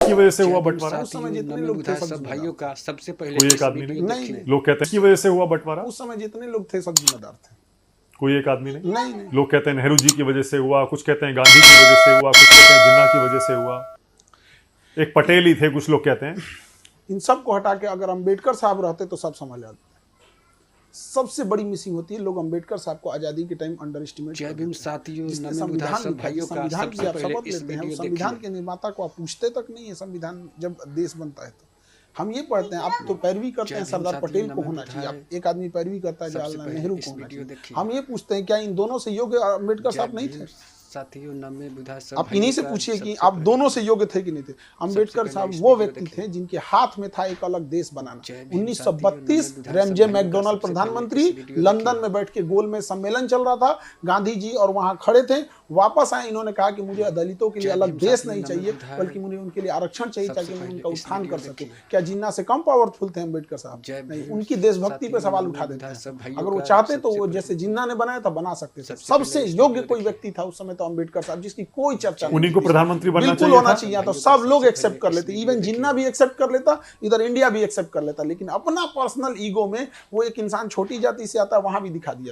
की वजह से हुआ बंटवारा। उस समय जितने लोग थे सब भाइयों का सबसे पहले कोई एक आदमी नहीं, लोग कहते हैं की वजह से हुआ बंटवारा। उस समय जितने लोग थे सब जिम्मेदार थे। कोई एक आदमी नहीं। नहीं। लोग कहते हैं नेहरू जी की वजह से हुआ, कुछ कहते हैं गांधी की वजह से हुआ, कुछ कहते हैं जिन्ना की वजह से हुआ, एक पटेल ही थे कुछ लोग कहते हैं। इन सब को हटा के अगर अंबेडकर साहब रहते तो सब संभाल जाते। सबसे बड़ी मिसिंग होती है, लोग अंबेडकर साहब को आज़ादी के टाइम अंडर एस्टिमेट जय भीम साथियों, संविधान भाइयों का संविधान की आप सबसे शपथ पहले इस लेते हैं, वीडियो संविधान के निर्माता को आप पूछते तक नहीं है। संविधान जब देश बनता है तो हम ये पढ़ते हैं, आप तो पैरवी करते हैं सरदार पटेल को होना चाहिए, आप एक आदमी पैरवी करता है जवाहरलाल नेहरू को होना चाहिए। हम ये पूछते हैं क्या इन दोनों से योग्य अंबेडकर साहब नहीं थे? साथियों, नम्य बुधा सब आप इन्हीं से पूछिए कि आप दोनों से योग्य थे कि नहीं थे। अंबेडकर साहब वो व्यक्ति थे जिनके हाथ में था एक अलग देश बनाना। 1932 रैमजे मैकडोनल्ड प्रधानमंत्री लंदन में बैठ के गोल में सम्मेलन चल रहा था, गांधी जी और वहां खड़े थे। वापस आए, इन्होंने कहा कि मुझे दलितों के लिए अलग देश नहीं चाहिए, बल्कि मुझे उनके लिए आरक्षण चाहिए ताकि मैं उनका उत्थान कर सके। क्या जिन्ना से कम पावरफुल थे अंबेडकर साहब? नहीं, उनकी देशभक्ति पे सवाल उठा देते हैं। अगर वो चाहते तो वो जैसे जिन्ना ने बनाया था बना सकते थे। सबसे योग्य कोई व्यक्ति था उस समय तो अंबेडकर साहब, जिसकी कोई चर्चा नहीं। उन्हीं को प्रधानमंत्री बनना बिल्कुल होना चाहिए, तो सब लोग एक्सेप्ट कर लेते, इवन जिन्ना भी एक्सेप्ट कर लेता, इधर इंडिया भी एक्सेप्ट कर लेता। लेकिन अपना पर्सनल ईगो में वो एक इंसान छोटी जाति से आता है, वहां भी दिखा दिया।